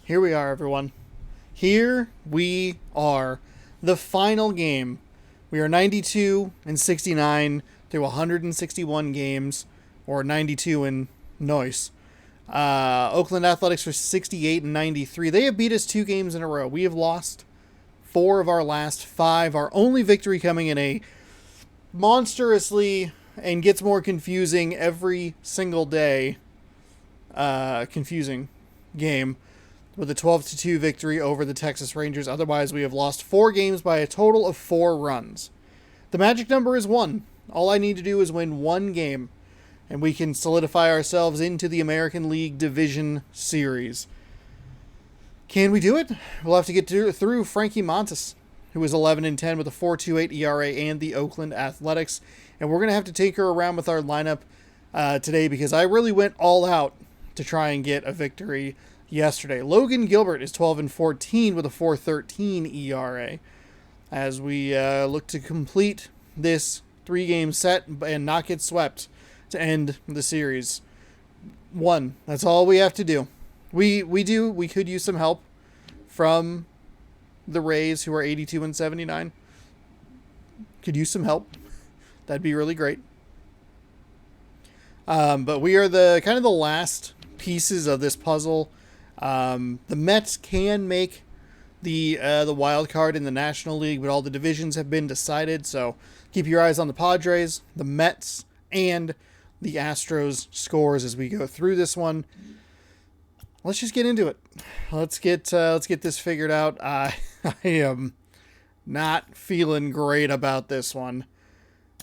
Here we are, everyone. Here we are. The final game. We are 92 and 69 through 161 games, or 92 in noise. Oakland Athletics are 68 and 93. They have beat us 2 games in a row. We have lost 4 of our last 5. Our only victory coming in a monstrously and gets more confusing every single day. Confusing game with a 12-2 victory over the Texas Rangers. Otherwise, we have lost 4 games by a total of 4 runs. The magic number is 1. All I need to do is win 1 game, and we can solidify ourselves into the American League Division Series. Can we do it? We'll have to get through Frankie Montas, who is 11-10 with a 4.28 ERA, and the Oakland Athletics. And we're going to have to tinker around with our lineup today because I really went all out to try and get a victory yesterday. Logan Gilbert is 12-14 with a 4.13 ERA as we look to complete this 3-game set and not get swept to end the series. 1. That's all we have to do. We could use some help from the Rays, who are 82 and 79. Could use some help. That'd be really great. But we are the kind of the last pieces of this puzzle. The Mets can make the wild card in the National League, but all the divisions have been decided. So keep your eyes on the Padres, the Mets, and the Astros scores as we go through this one. Let's just get into it. Let's get this figured out. I am not feeling great about this one.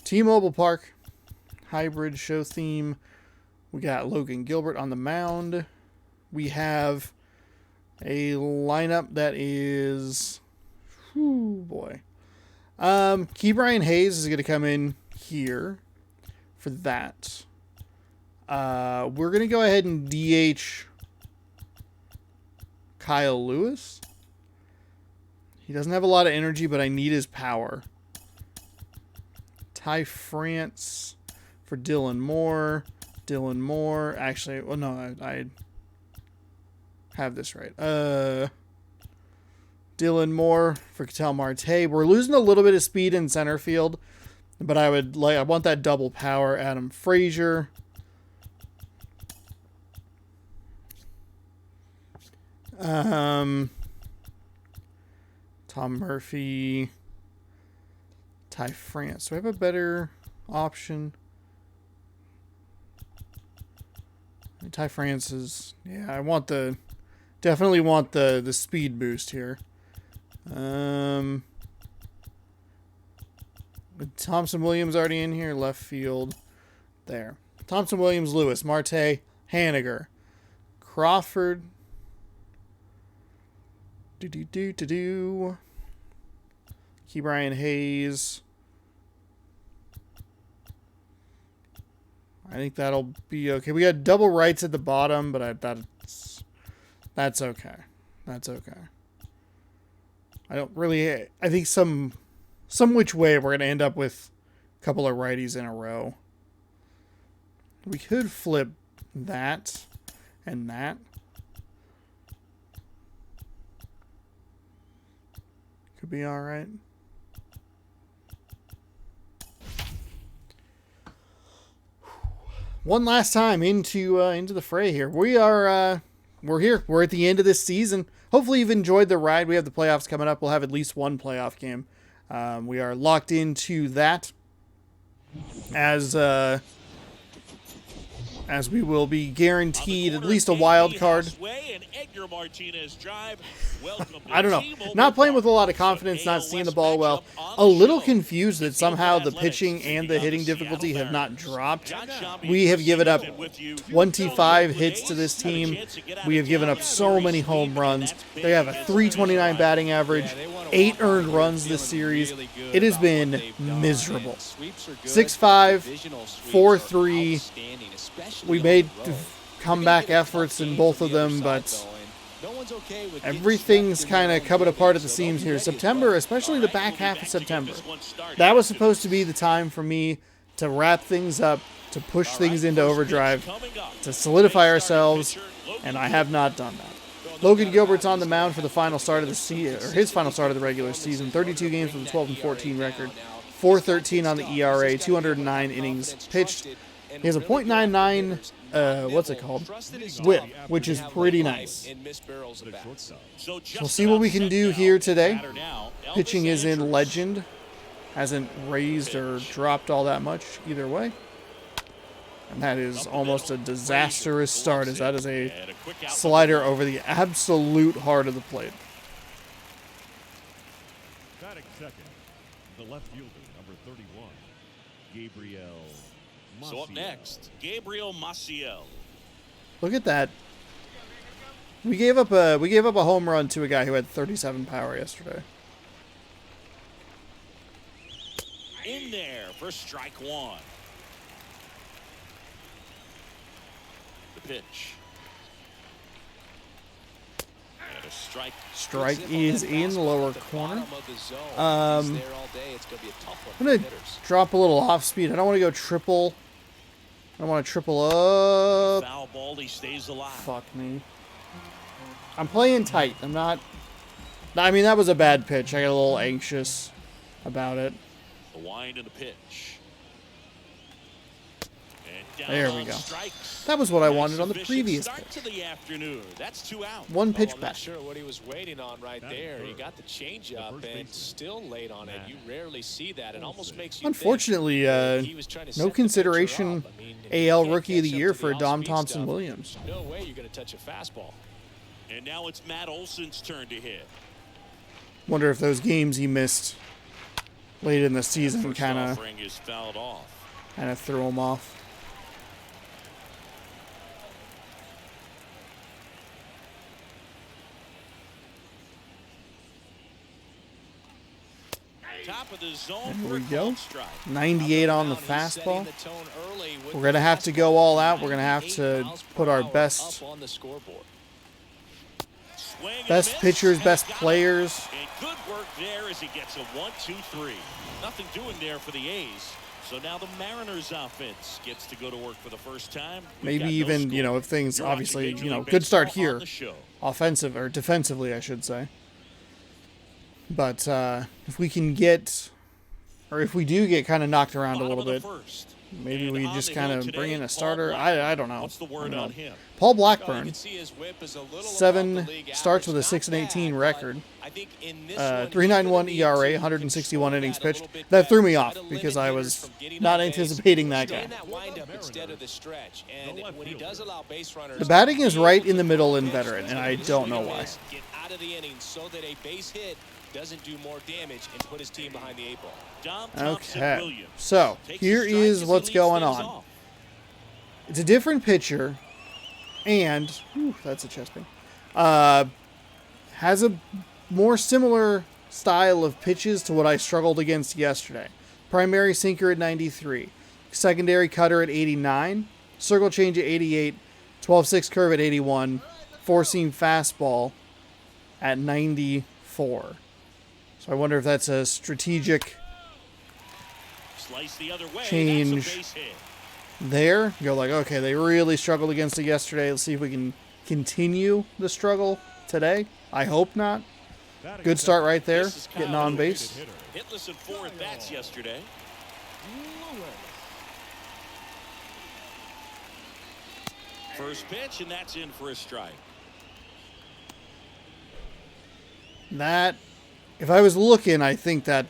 T-Mobile Park, hybrid show theme. We got Logan Gilbert on the mound. We have a lineup that is, Key Brian Hayes is going to come in here for that. We're going to go ahead and DH Kyle Lewis. He doesn't have a lot of energy, but I need his power. Ty France for Dylan Moore. Actually, well, no, I have this right. Dylan Moore for Ketel Marte. We're losing a little bit of speed in center field, but I want that double power. Adam Frazier. Tom Murphy. Ty France. Do I have a better option? Ty France is... Yeah, definitely want the speed boost here. Thompson Williams already in here. Left field. There. Thompson Williams, Lewis, Marte, Haniger, Crawford. Key Brian Hayes. I think that'll be okay. We got double rights at the bottom, but that's okay. That's okay. I think some which way we're going to end up with a couple of righties in a row. We could flip that and that. Could be all right. One last time into the fray here. We're here. We're at the end of this season. Hopefully you've enjoyed the ride. We have the playoffs coming up. We'll have at least one playoff game. We are locked into that as we will be guaranteed at least a wild card. I don't know. Not playing with a lot of confidence, not seeing the ball well. A little confused that somehow the pitching and the hitting difficulty have not dropped. We have given up 25 hits to this team. We have given up so many home runs. They have a .329 batting average, 8 earned runs this series. It has been miserable. 6-5, 4-3. We made comeback efforts in both of them, but everything's kind of coming apart at the seams here. September, especially the back half of September, that was supposed to be the time for me to wrap things up, to push things into overdrive, to solidify ourselves, and I have not done that. Logan Gilbert's on the mound for the final start of the season, or his final start of the regular season. 32 games with a 12-14 record, 4.13 on the ERA, 209 innings pitched. He has a .99, what's it called? WHIP, which is pretty nice. We'll see what we can do here today. Pitching is in legend. Hasn't raised or dropped all that much either way. And that is almost a disastrous start, as that is a slider over the absolute heart of the plate. Batting second, the left fielder, number 31, Gabriel Maciel. So up next, Gabriel Maciel. Look at that. We gave up a home run to a guy who had 37 power yesterday. In there for strike one. The pitch. And a strike. Strike is in the lower corner. I'm going to drop a little off speed. I don't want to go triple. I want to triple up. Foul ball, he stays alive. Fuck me. I'm playing tight. I'm not. I mean, that was a bad pitch. I got a little anxious about it. The wind and the pitch. And there we go. That was what I wanted on the previous pitch. pitch. To the afternoon. That's 2 out. One pitch I'm back. not sure what he was waiting on right there. He got the changeup and still late on it. You rarely see that. It almost makes you unfortunately, no consideration AL Rookie of the Year for Dom Thompson-Williams. No way you're going to touch a fastball. And now it's Matt Olson's turn to hit. Wonder if those games he missed late in the season kind of threw him off. Top of the zone. There we go. 98 on the fastball. We're going to have to go all out. We're going to have to put our best pitchers, best players. And good work there as he gets a 1-2-3. Nothing doing there for the A's. So now the Mariners offense gets to go to work for the first time. Maybe even, if things obviously, good start here. Offensive or defensively, I should say. But if we can get, or if we do get kind of knocked around a little bit, maybe we just kind of bring in a starter. I don't know. What's the word on him? Paul Blackburn, 7 starts with a 6-18 record, 3.91 ERA, 161 innings pitched. That threw me off because I was not anticipating that guy. The batting is right in the middle in veteran, and I don't know why. Doesn't do more damage and put his team behind the 8 ball. Okay, so here is what's going on. It's a different pitcher, and that's a chest pain. Has a more similar style of pitches to what I struggled against yesterday. Primary sinker at 93, secondary cutter at 89, circle change at 88, 12-6 curve at 81, four-seam fastball at 94. So I wonder if that's a strategic change there. Go like, okay, they really struggled against it yesterday. Let's see if we can continue the struggle today. I hope not. Good start right there, getting on base. Hitless in 4 at-bats yesterday. First pitch, and that's in for a strike. That, if I was looking, I think that...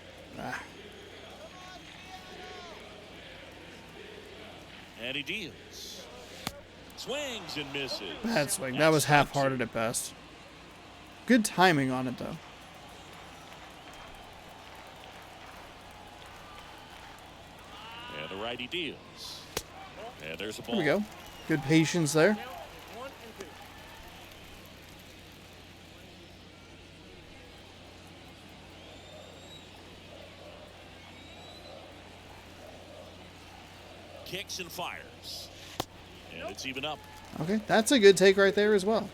And he deals. Swings and misses. Bad swing. That was half-hearted at best. Good timing on it, though. And the righty deals. And there's a ball. There we go. Good patience there. Kicks and fires. And it's even up. Okay, that's a good take right there as well.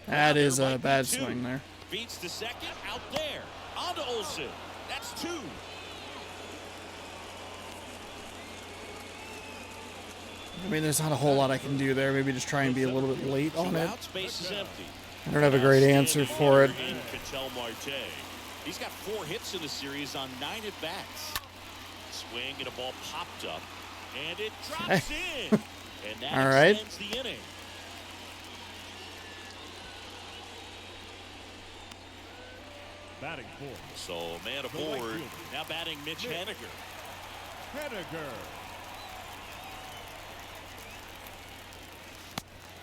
That is a bad swing there. Beats the second. Out there. On to Olsen. That's 2. I mean, there's not a whole lot I can do there. Maybe just try and be a little bit late on it. Base is empty. I don't have a great answer for it. He's got 4 hits in the series on 9 at-bats. Swing and a ball popped up. And it drops in. And that all right. extends the inning. Batting 4. So man aboard. Now batting Mitch Haniger.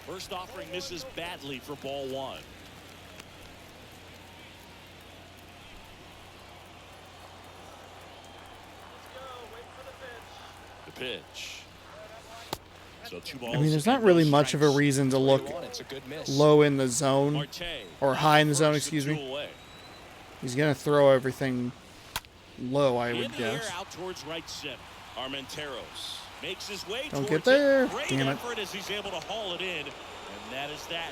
First offering misses badly for ball 1. The pitch. So 2 balls. I mean, there's not really much of a reason to look low in the zone, or high in the zone, excuse me. He's going to throw everything low, I would guess. Out towards right center. Armenteros makes his way. Don't get there. Great Damn it. effort as he's able to haul it in. And that is that.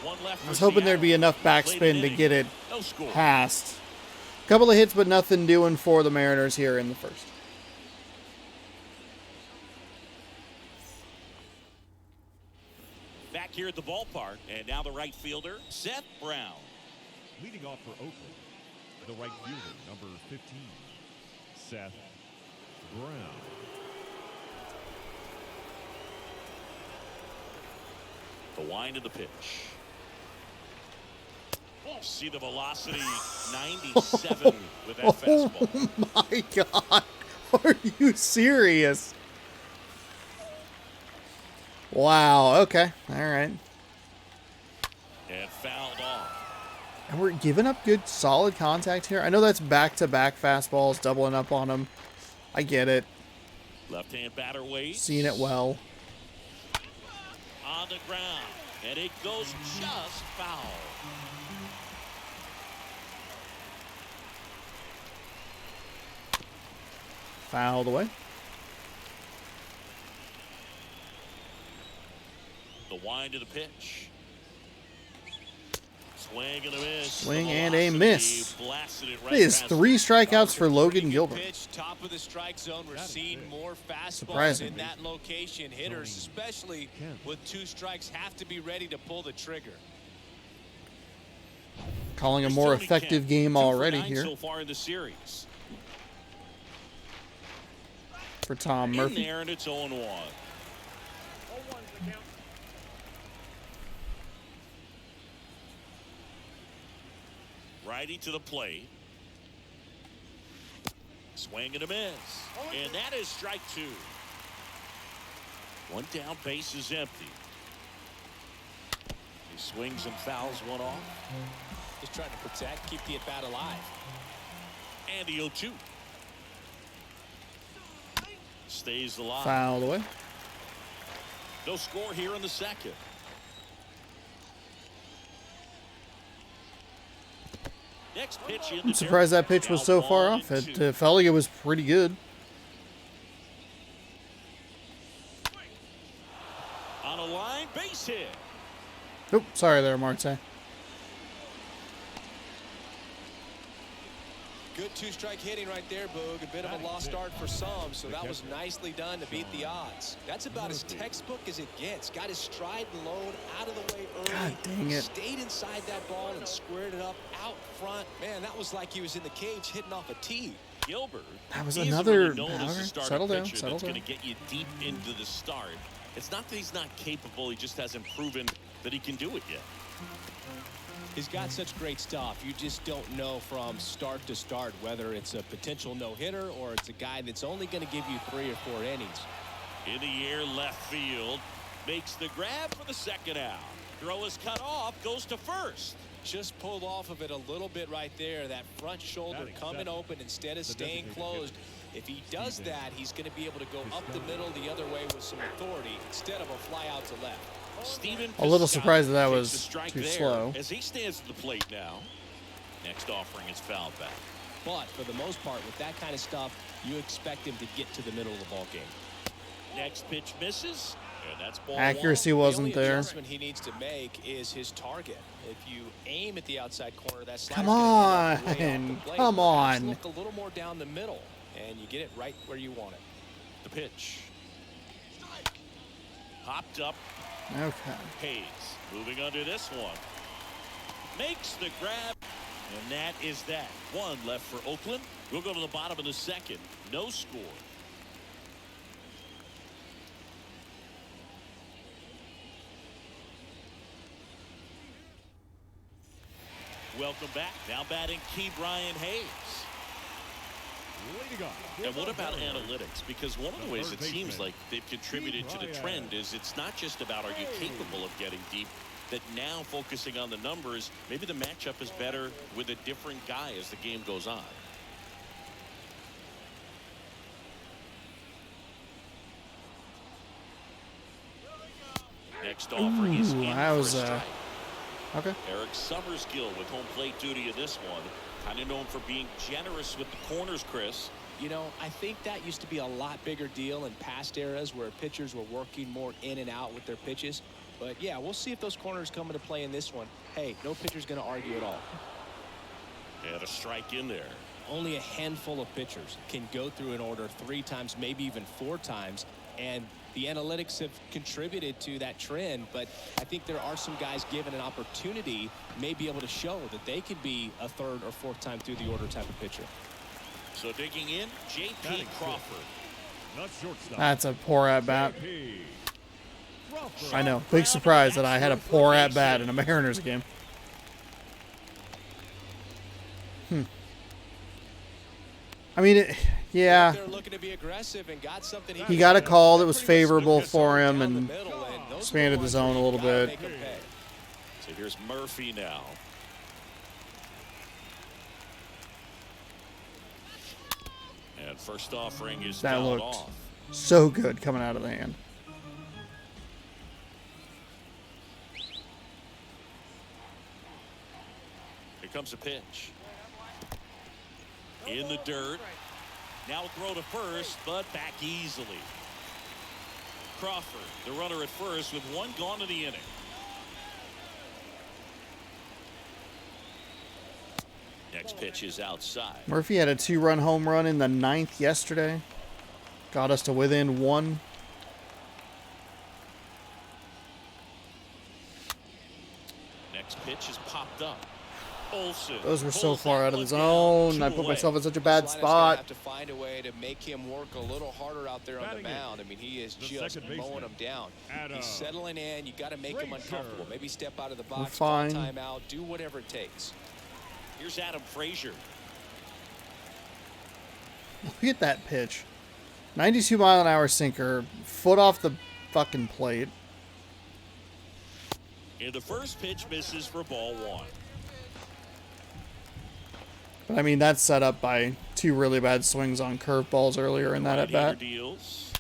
One left. I was hoping there'd be enough backspin to get it past. A couple of hits, but nothing doing for the Mariners here in the first. Back here at the ballpark, and now the right fielder, Seth Brown. Leading off for Oakland, the right fielder, number 15, Seth Brown. The wind of the pitch. See the velocity, 97 with that fastball. Oh my God. Are you serious? Wow. Okay. All right. And fouled off. And we're giving up good, solid contact here. I know that's back-to-back fastballs, doubling up on them. I get it. Left-hand batter waits. Seeing it well. On the ground. And it goes just foul. Fouled away. The wind of the pitch. Swing and a miss. Swing and a miss. Blasted it right It is past 3 strikeouts for Logan Gilbert. Pitch, top of the strike zone. We're seeing more fastballs Surprising. in that location. Hitters, especially with 2 strikes, have to be ready to pull the trigger. Calling a more effective game already here so far in the series. for Tom In Murphy. there, and it's 0-1. Righty to the plate. Swing and a miss. And that is strike 2. One down, base is empty. He swings and fouls one off. Just trying to protect, keep the at-bat alive. And the 0-2. Stays alive. Fouled away. No score here in the second. Next pitch in. I'm surprised that pitch was so far off. It felt like it was pretty good. On a line, base hit. Oh, sorry there, Marte. Good 2-strike hitting right there, Boog. A bit of a lost start for some, so that was nicely done to beat the odds. That's about as textbook as it gets. Got his stride and load out of the way early. God dang it. Stayed inside that ball and squared it up out front. Man, that was like he was in the cage hitting off a tee. Gilbert. That was he's another. really known as a starting Settle down. pitcher Settle that's down. going to get you deep into the start. It's not that he's not capable. He just hasn't proven that he can do it yet. He's got such great stuff. You just don't know from start to start whether it's a potential no-hitter or it's a guy that's only going to give you 3 or 4 innings. In the air, left field. Makes the grab for the second out. Throw is cut off. Goes to first. Just pulled off of it a little bit right there. That front shoulder coming open instead of staying closed. If he does that, he's going to be able to go up the middle the other way with some authority instead of a fly out to left. Steven A little surprised that takes was the strike too there slow. as he stands at the plate now. Next offering is fouled back. But for the most part, with that kind of stuff, you expect him to get to the middle of the ball game. Next pitch misses, And that's ball Accuracy one. wasn't the only there. adjustment he needs to make is his target. If you aim at the outside corner, that slider's Come gonna end up way on. off the plate. Come Perhaps on. look a little more down the middle, and you get it right where you want it. The pitch. Hopped up. Okay. Hayes moving under this one. Makes the grab. And that is that. One left for Oakland. We'll go to the bottom of the second. No score. Welcome back. Now batting Key Brian Hayes. Leading off. And what about analytics? Because one of the ways it seems like they've contributed to the trend is it's not just about are you capable of getting deep, that now focusing on the numbers, maybe the matchup is better with a different guy as the game goes on. Next offering is in that for was, a strike. Okay. Eric Summerskill with home plate duty in this one. Kind of known for being generous with the corners, Chris. You know, I think that used to be a lot bigger deal in past eras where pitchers were working more in and out with their pitches. But yeah, we'll see if those corners come into play in this one. Hey, no pitcher's going to argue at all. And a strike in there. Only a handful of pitchers can go through an order 3 times, maybe even 4 times. And the analytics have contributed to that trend. But I think there are some guys given an opportunity may be able to show that they could be a 3rd or 4th time through the order type of pitcher. So digging in, J.P. Crawford. Not shortstop. That's a poor at-bat. J.P. Crawford. I know. Big surprise that I had a poor at-bat in a Mariners game. I mean, yeah. They're looking to be aggressive and got something He got a call that was favorable for him and expanded the zone a little bit. So here's Murphy now. And first offering is That fouled looked off. so good coming out of the hand. Here comes a pitch. In the dirt. Now a throw to first, but back easily. Crawford, the runner at first with 1 gone in the inning. Next pitch is outside. Murphy had a 2-run home run in the 9th yesterday. Got us to within 1. Next pitch is popped up. Olsen. Those were so pulls far that out of the one zone. down, I 2 put away. myself in such a bad This lineup's gonna spot. have to find a way to make him work a little harder out there on the Batting mound. I mean, he is the just second mowing baseman, them down. Adam He's settling in. You got to make him Frazier. uncomfortable. Maybe step out of the box, fine. call timeout, do whatever it takes. Here's Adam Frazier. Look at that pitch. 92-mile-an-hour sinker. Foot off the fucking plate. And the first pitch misses for ball 1. But I mean, that's set up by 2 really bad swings on curveballs earlier in that Right-hander at-bat. deals.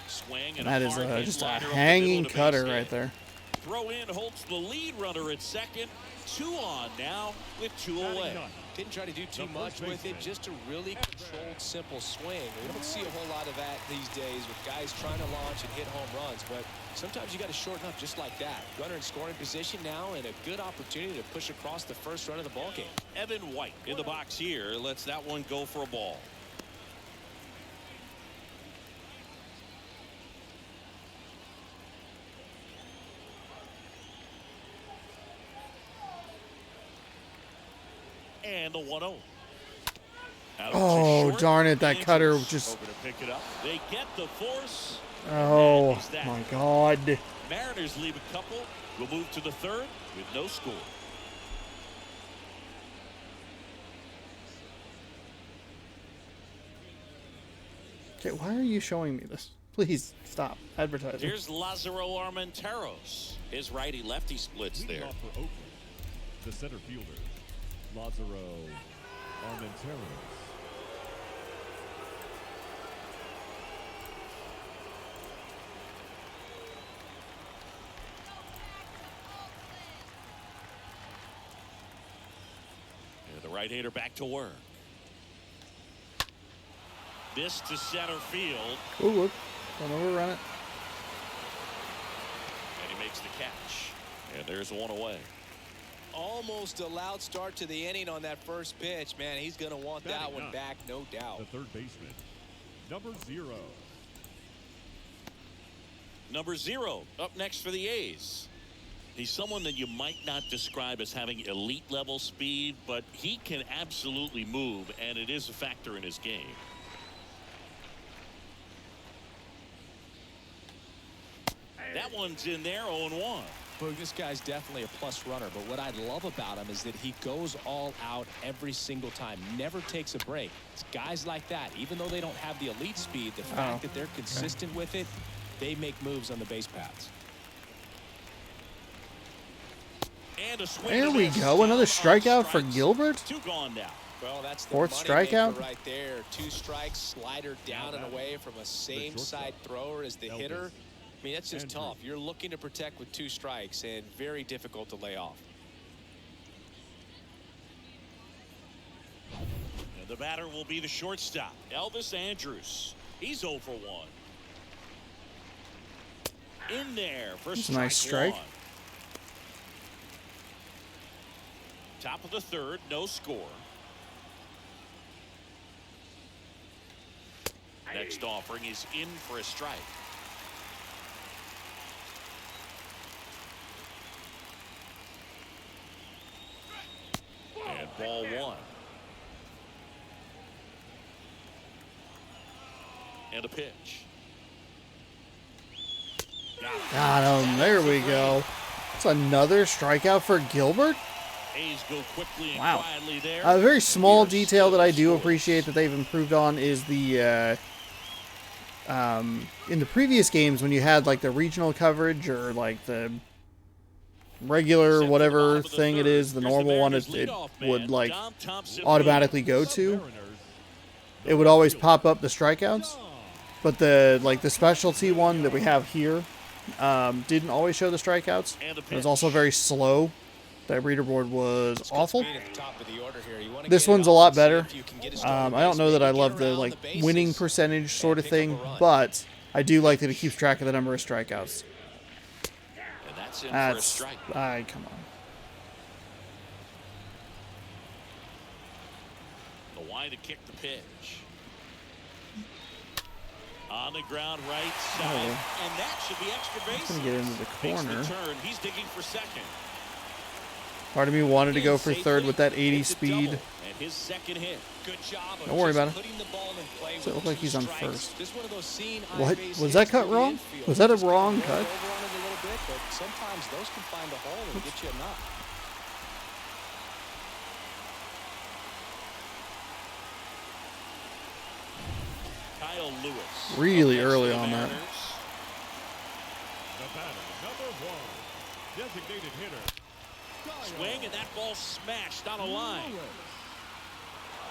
Swing and That is hard hit just a liner up the hanging middle to cutter base hit. right there. Throw in holds the lead runner at second. 2 on now with 2 away. Didn't try to do too The much first with it. baseman. Just a really controlled, simple swing. We don't see a whole lot of that these days with guys trying to launch and hit home runs. But sometimes you got to shorten up just like that. Runner in scoring position now and a good opportunity to push across the first run of the ball game. Evan White in the box here lets that one go for a ball. And the 1-0. Out to Oh, short. darn it. That cutter Rangers just... over to pick it up. They get the force. Oh, That is that. my God. Mariners leave a couple. We'll move to the 3rd with no score. Okay, why are you showing me this? Please, stop. Advertising. Here's Lazaro Armenteros. His righty-lefty splits Leading there. off for Oakland, the center fielder, Lazaro Armenteros. And the right-hander back to work. This to center field. Ooh, whoop. Don't overrun it. makes the catch. And there's one away. Almost a loud start to the inning on that first pitch. Man, he's going to want that one back, no doubt. The third baseman, number 0. Number 0 up next for the A's. He's someone that you might not describe as having elite level speed, but he can absolutely move, and it is a factor in his game. That one's in there, 0-1. Look, this guy's definitely a plus runner, but what I love about him is that he goes all out every single time, never takes a break. It's guys like that, even though they don't have the elite speed, the fact that they're consistent with it, they make moves on the base paths. And a swing. There we go. Another strikeout for Gilbert. 2 gone now. Well, that's the fourth strikeout right there. 2 strikes, slider down and away from a same side thrower as the hitter. I mean, that's just tough. You're looking to protect with 2 strikes and very difficult to lay off. And the batter will be the shortstop, Elvis Andrus. He's 0 for 1. In there for strike nice strike. 1. Top of the third, no score. Next offering is in for a strike. And ball 1. And a pitch. Got him. There we go. It's another strikeout for Gilbert. A's go quickly and Wow. quietly there. A very small Here's detail that I do scores. appreciate that they've improved on is the in the previous games when you had like the regional coverage or like the regular whatever thing it is, the normal one it would like automatically go to. It would always pop up the strikeouts, but the specialty one that we have here didn't always show the strikeouts. It was also very slow. That reader board was awful. This one's a lot better. I don't know that I love the like winning percentage sort of thing, but I do like that it keeps track of the number of strikeouts. And that's in for a strike. Come on. The wide to kick the pitch. On the ground right side. And that should be extra base. Gonna get into the corner. Makes the turn. He's digging for second. Part of me wanted to go for third with that 80 speed. And his second hit. Good job of Don't worry about it. putting the ball in play Does it look with like 2 he's on strikes. first? Just one of those seen What? on-base Was that hits cut to the wrong? infield. Was that a Just wrong roll cut? over on it a little bit, but sometimes those can find a hole and get you a knock. Kyle Lewis. Really Up next early for the on that. Mariners. The batter, number 1, designated hitter. Swing, and that ball smashed on a line.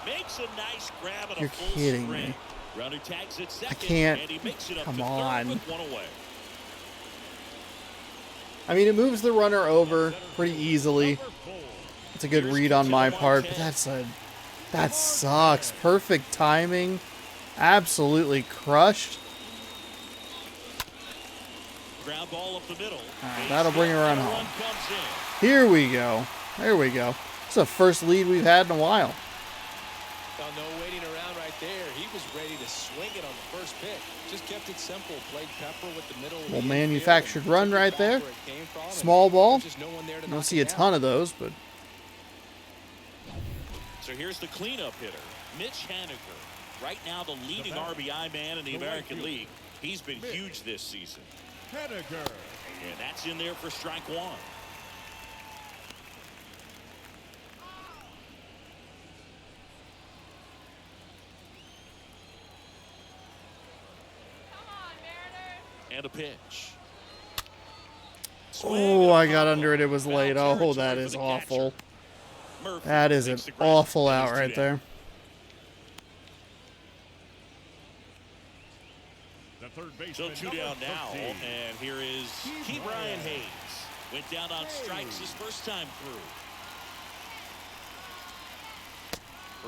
Makes a nice grab and You're a full kidding sprint. me. Runner tags at second, can't. and he makes it up Come to on. third with 1 away. I mean, it moves the runner over pretty easily. It's a good read on my part, but that sucks. Perfect timing. Absolutely crushed. Ground ball up the middle. That'll bring her on home. Run comes in. Here we go. There we go. It's the first lead we've had in a while. Well, no waiting around right there. He was ready to swing it on the first pitch. Just kept it simple. Played pepper with the middle. Well, manufactured run right there. Small ball. Don't see a ton of those, but So here's the cleanup hitter, Mitch Haniger. Right now the leading RBI man in the American League. He's been huge this season. Haniger. And that's in there for strike 1. And a pitch. oh, I got under it. It was late. Oh, that is awful. That is an awful out right there. The third So baseman, 2 number down now, 13. and here is Key Brian Hayes. Went down on strikes his first time through.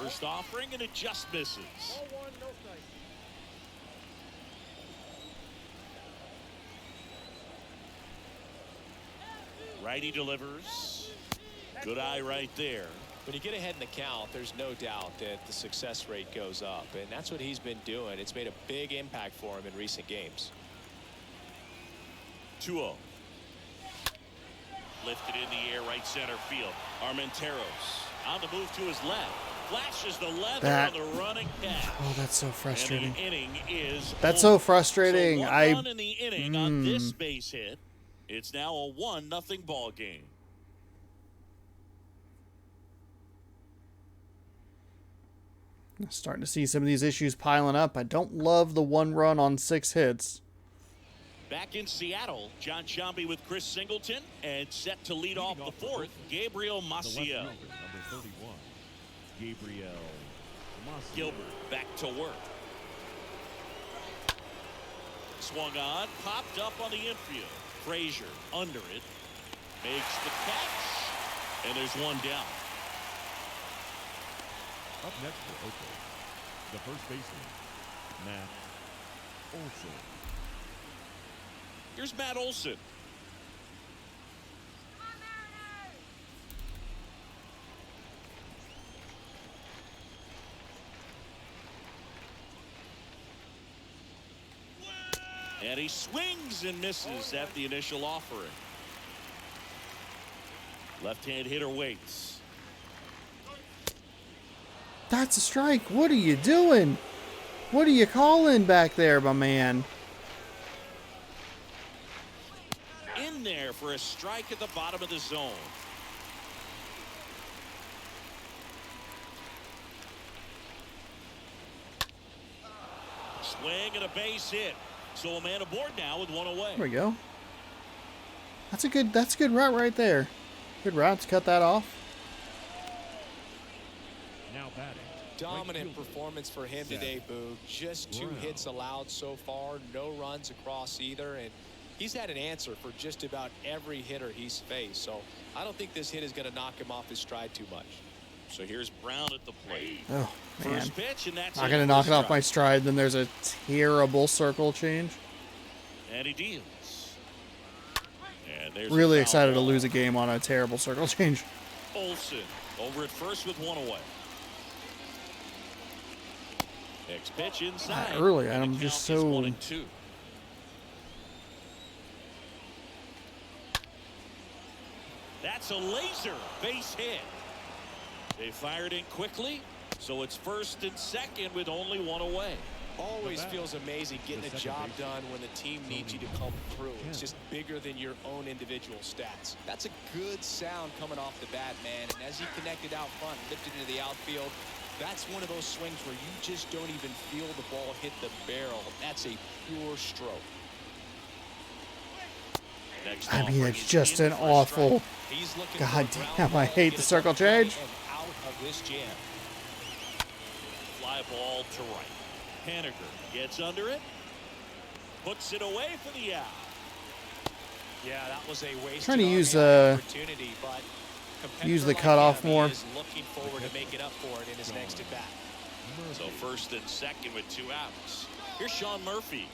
First offering, and it just misses. Righty delivers. Good eye right there. When you get ahead in the count, there's no doubt that the success rate goes up, and that's what he's been doing. It's made a big impact for him in recent games. 2-0. Lifted in the air, right center field. Armenteros on the move to his left. Flashes the leather on the running catch. Oh, that's so frustrating. And the inning is That's over. so frustrating. So one run in the inning on this base hit. It's now a 1-0 ball game. Starting to see some of these issues piling up. I don't love the 1 run on 6 hits. Back in Seattle, John Sciambi with Chris Singleton, and set to lead off the 4th, Gabriel Maciel. Number 31, Gabriel Maciel. Gilbert back to work. Swung on, popped up on the infield. Frazier under it, makes the catch, and there's one down. Up next for Oakland, the first baseman, Matt Olson. Here's Matt Olson. And he swings and misses at the initial offering. Left-hand hitter waits. That's a strike. What are you doing? What are you calling back there, my man? In there for a strike at the bottom of the zone. Swing and a base hit. So a man aboard now with one away. There we go. That's a good route right there. Good route to cut that off. Now batting. Dominant performance for him today, Boo. Just 2 hits allowed so far, no runs across either, and he's had an answer for just about every hitter he's faced. So I don't think this hit is going to knock him off his stride too much. So here's Brown at the plate. Oh, man. First pitch, and that's Not going to knock it off my stride. Then there's a terrible circle change. And he deals. And there's Really a foul excited to ball. lose a game on a terrible circle change. Olson over at first with one away. Next pitch inside. Early, and I'm the just count is so- 1-2. That's a laser base hit. They fired in quickly, so it's first and second with only one away. Always feels amazing getting a job done when the team needs you to come through. It's just bigger than your own individual stats. That's a good sound coming off the bat, man. And as he connected out front, lifted into the outfield, that's one of those swings where you just don't even feel the ball hit the barrel. That's a pure stroke. Next I mean, offering it's is just in an for a awful. strike. He's looking God for a ground damn, I ball, hate get the it circle to right change. and out of this jam. Fly ball to right. Haniger gets under it. Puts it away for the out. Yeah, that was a waste. Trying to use, opportunity, but use the competitor like cutoff him, he more. is looking forward to making up for it in his next at bat. So first and second with 2 outs. Here's Sean Murphy.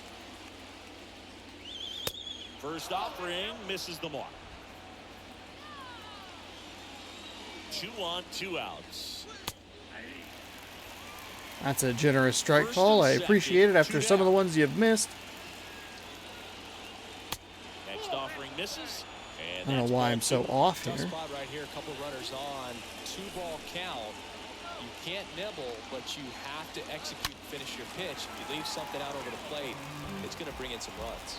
First offering misses the mark. 2 on, 2 outs. That's a generous strike First call. and I second, appreciate it after 2 some of the down. ones you've missed. Next offering misses. And I don't that's know why ball I'm so 2. off Tough here. spot right here. A couple runners on. 2-ball count. You can't nibble, but you have to execute and finish your pitch. If you leave something out over the plate, it's going to bring in some runs.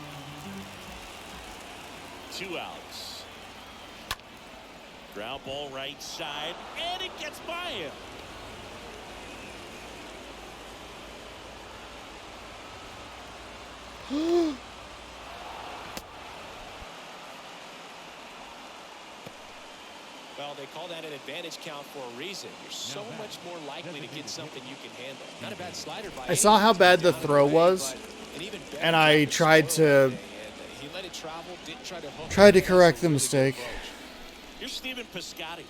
2 outs. Ground ball right side, and it gets by him. Well, they call that an advantage count for a reason. You're so much more likely to get something you can handle. Not a bad slider by I saw how bad the throw was, and I tried to correct the mistake. Here's Stephen Piscotty.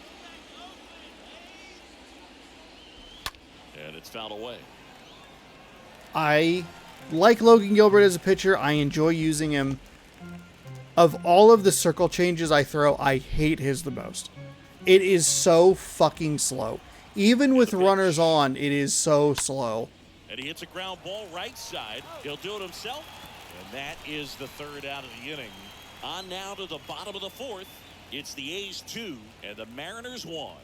And it's fouled away. I like Logan Gilbert as a pitcher. I enjoy using him. Of all of the circle changes I throw, I hate his the most. It is so fucking slow. Even with runners on, it is so slow. And he hits a ground ball right side. He'll do it himself. And that is the third out of the inning. On now to the bottom of the fourth. It's the A's 2 and the Mariners 1.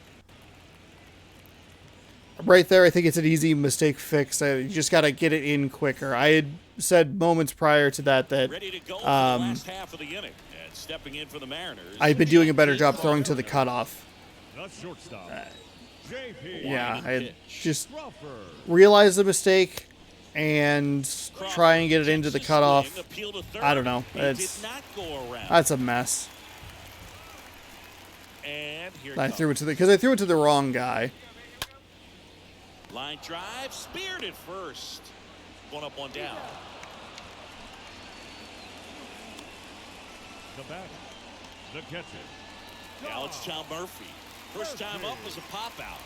Right there, I think it's an easy mistake fix. You just got to get it in quicker. I had said moments prior to that Ready to go for the last half of the inning. And stepping in for the Mariners. I've been doing a better job throwing to the cutoff. The shortstop, JP. Yeah, I just realized the mistake and try and get it into the cutoff. I don't know. That's a mess. And here I threw it to the wrong guy. Line drive, speared at first. One up, one down. The batter, the catcher. Now it's Tom Murphy. First time up was a pop out.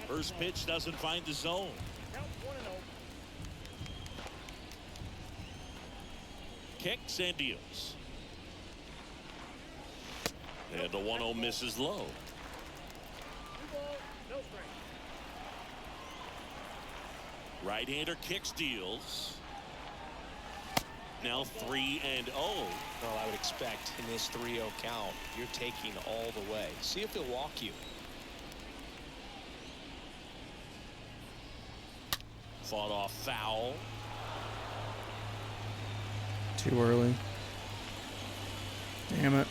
First pitch doesn't find the zone. Kicks and deals. And the 1-0 misses low. Right-hander kicks, deals. Now 3-0. Well, I would expect in this 3-0 count, you're taking all the way. See if he'll walk you. Fought off foul. Too early. Damn it.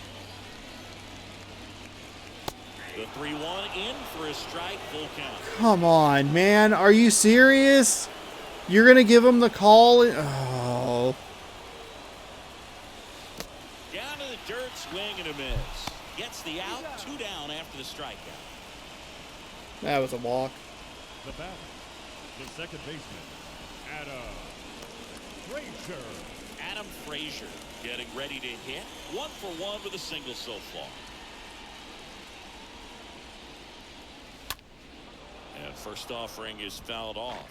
The 3-1 in for a strike, full count. Come on, man. Are you serious? You're going to give him the call? Oh. Down to the dirt, swing and a miss. Gets the out, 2 down after the strikeout. That was a walk. The batter, the second baseman, Adam Frazier. Adam Frazier getting ready to hit. 1 for 1 with a single so far. And first offering is fouled off.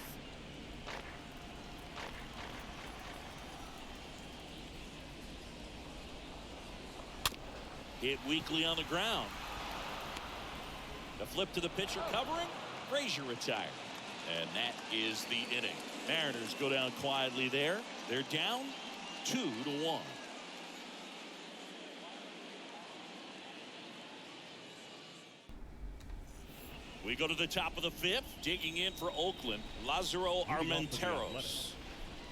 Hit weakly on the ground. The flip to the pitcher covering. Frazier retired. And that is the inning. Mariners go down quietly there. They're down 2-1. We go to the top of the fifth. Digging in for Oakland, Lazaro Armenteros.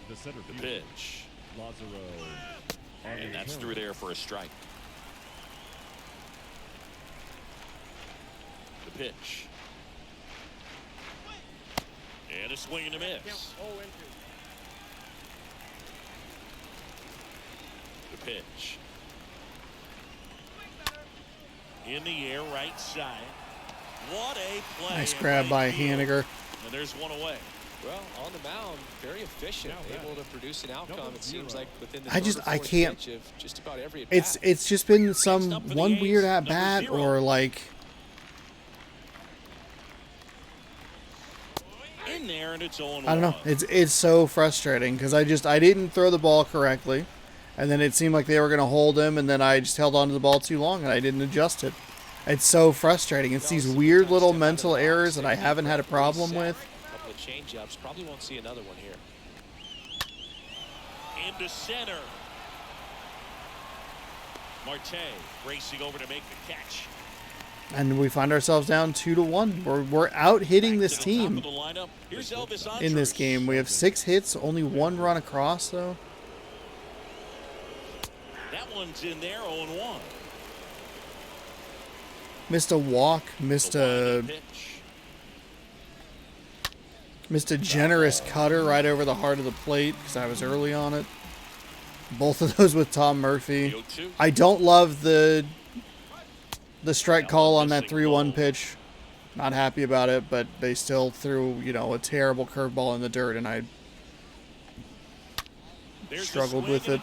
The center The fielder, pitch. Lazaro. And that's through there for a strike. The pitch. And a swing and a miss. The pitch. In the air, right side. What a play. Nice grab by Haniger. And there's one away. Well, on the mound, very efficient, able to produce an outcome. It seems like within the I can't. pitch of just about every at bat. It's just been some one weird at bat or like. In there, and it's 0-1. I don't know. It's so frustrating because I didn't throw the ball correctly, and then it seemed like they were going to hold him, and then I just held on to the ball too long and I didn't adjust it. It's so frustrating. It's these weird little mental errors that I haven't had a problem with. A couple of change-ups. Probably won't see another one here. Into center. Marte racing over to make the catch. And we find ourselves down 2-1. We're out hitting this team in this game. We have 6 hits, only 1 run across though. That one's in there, 0-1. Missed a walk, missed a generous cutter right over the heart of the plate because I was early on it. Both of those with Tom Murphy. I don't love the strike call on that 3-1 pitch. Not happy about it, but they still threw, a terrible curveball in the dirt, and I struggled with it.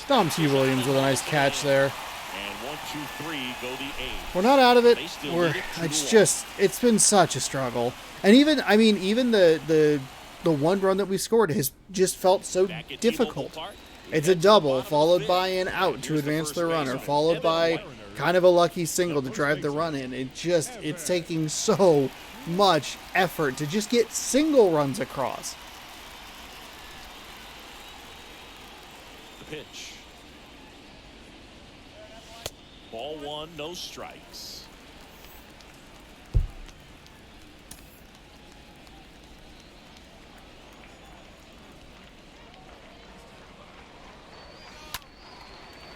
Dom T. Williams with a nice catch there. And 1, 2, 3 go the A's. We're not out of it. It's been such a struggle. And even the the one run that we scored has just felt so difficult. It's a double followed by an out to advance the runner, followed by kind of a lucky single to drive the run in. It's taking so much effort to just get single runs across. The pitch. Ball one, no strikes.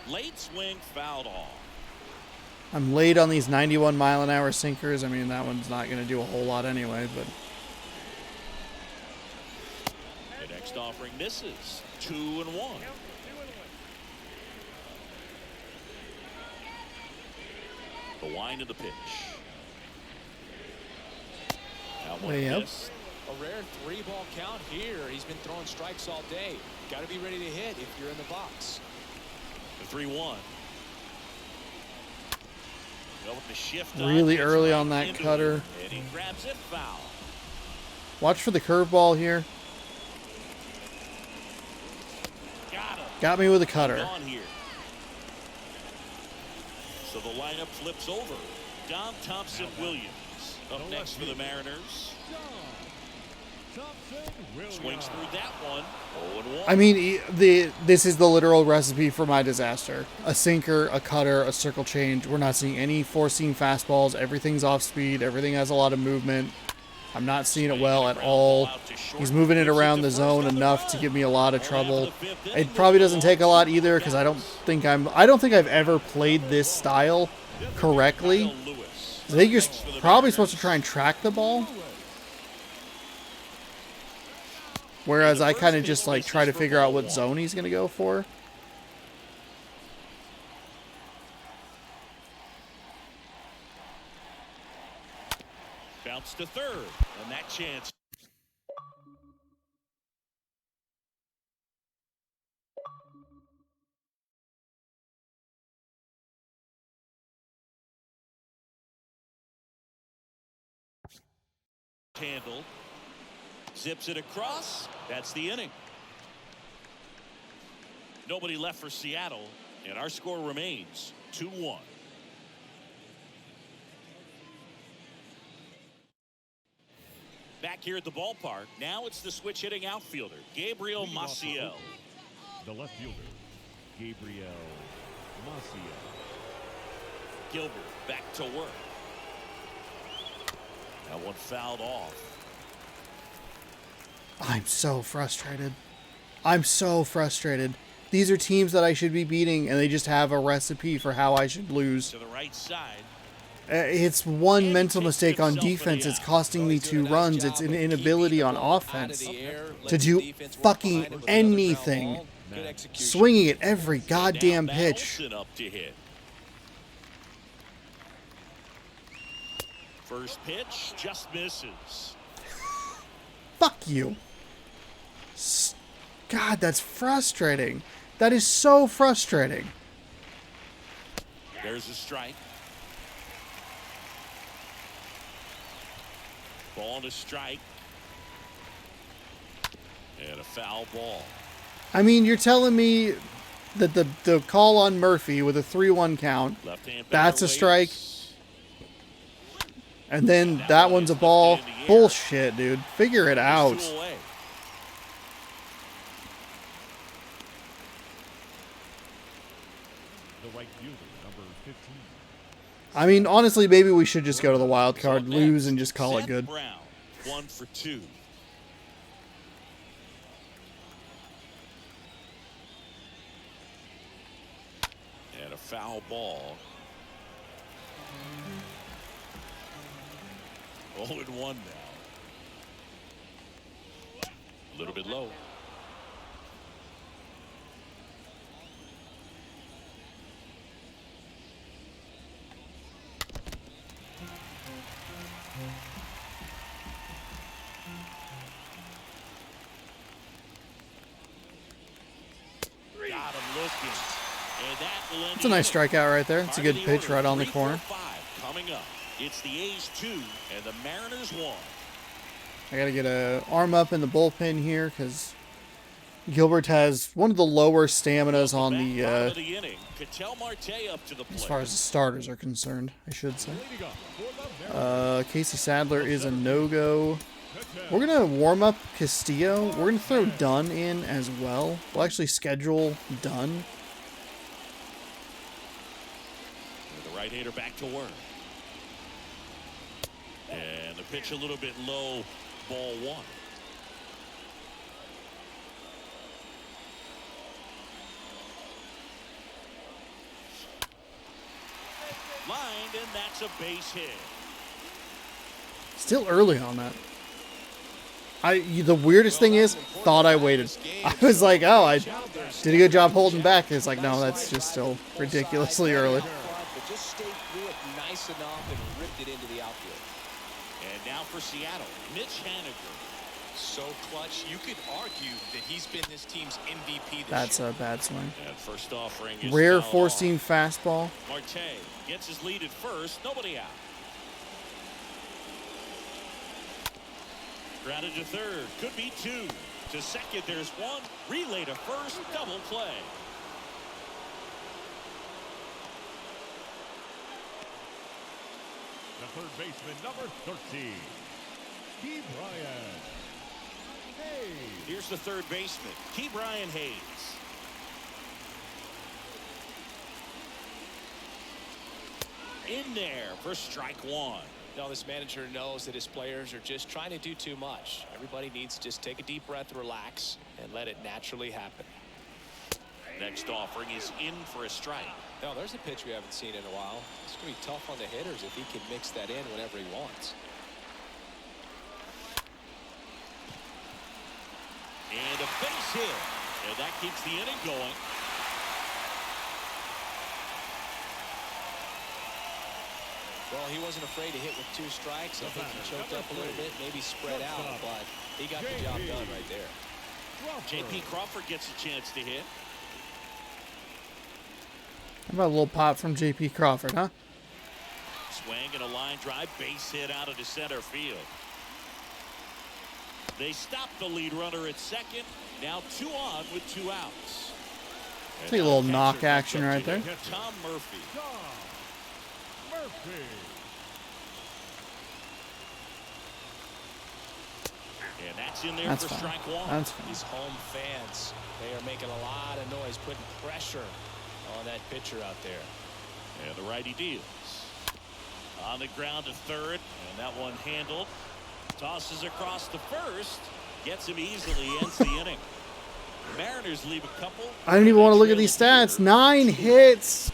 Late swing, fouled off. I'm late on these 91-mile-an-hour sinkers. I mean, that one's not going to do a whole lot anyway, but... The next offering misses. 2-1. The wind of the pitch. That one missed. A rare 3-ball count here. He's been throwing strikes all day. Got to be ready to hit if you're in the box. The 3-1. Really early on that cutter. And he grabs it, foul. Watch for the curveball here. Got me with a cutter. So the lineup flips over. Don Thompson Williams up next for the Mariners. Swings through that one. 0-1. I mean, this is the literal recipe for my disaster. A sinker, a cutter, a circle change. We're not seeing any four-seam fastballs. Everything's off speed. Everything has a lot of movement. I'm not seeing it well at all. He's moving it around the zone enough to give me a lot of trouble. It probably doesn't take a lot either because I don't think I've ever played this style correctly. I think you're probably supposed to try and track the ball. Whereas I kind of just like try to figure out what zone he's going to go for. Bounce to third, and that chance. Handled. Zips it across. That's the inning. Nobody left for Seattle, and our score remains 2-1. Back here at the ballpark, now it's the switch hitting outfielder, Gabriel Maciel. The left fielder, Gabriel Maciel. Gilbert back to work. That one fouled off. I'm so frustrated. I'm so frustrated. These are teams that I should be beating, and they just have a recipe for how I should lose. To the right side. It's one mental mistake on defense. It's costing me 2 runs. It's an inability on offense to do fucking anything. Swinging at every goddamn pitch. First pitch just misses. Fuck you. God, that's frustrating. That is so frustrating. There's a strike. Ball to strike. And a foul ball. I mean, you're telling me that the call on Murphy with a 3-1 count, that's a strike? And then that one's a ball? Bullshit, dude. Figure it out. I mean, honestly, maybe we should just go to the wild card, lose, and just call it good. 1 for 2. And a foul ball. 0-1 now. A little bit low. Got him looking. And that It's a nice strikeout right there. It's a good pitch right on the corner. Coming up, it's the A's 2 and the Mariners 1. I got to get a arm up in the bullpen here because Gilbert has one of the lower staminas on the, as far as the starters are concerned, I should say. Casey Sadler is a no-go. We're going to warm up Castillo. We're going to throw Dunn in as well. We'll actually schedule Dunn. The right-hander back to work. And the pitch a little bit low, ball one. Lined, and that's a base hit. Still early on that. The weirdest thing is, thought I waited. I was like, oh, I did a good job holding back. It's like, no, that's just still ridiculously early. But just stayed through it nice enough and ripped it into the outfield. And now for Seattle, Mitch Haniger. So clutch, you could argue that he's been this team's MVP this That's year. a bad swing. And first offering is Rare fouled four-seam off. fastball. Marte gets his lead at first, nobody out. Grounded to third, could be two. To second, there's one. Relay to first, double play. The third baseman, number 13, Key Bryant. Hayes. Here's the third baseman, Key Brian Hayes. In there for strike one. No, this manager knows that his players are just trying to do too much. Everybody needs to just take a deep breath, relax, and let it naturally happen. Next offering is in for a strike. No, there's a pitch we haven't seen in a while. It's going to be tough on the hitters if he can mix that in whenever he wants. And a base hit. And that keeps the inning going. Well, he wasn't afraid to hit with two strikes. I think he choked up a little bit, maybe spread out, but he got the job done right there. J.P. Crawford gets a chance to hit. How about a little pop from J.P. Crawford, huh? Swing and a line drive, base hit out of the center field. They stop the lead runner at second. Now 2 on with 2 outs. Take a little knock action right there. Tom Murphy. Murphy. And that's in there That's for fine. strike one. That's fine. These home fans, they are making a lot of noise, putting pressure on that pitcher out there. And the righty deals. On the ground to third, and that one handled. Tosses across to first. Gets him easily, ends the inning. Mariners leave a couple. I don't even want to look at these stats. 9 hits.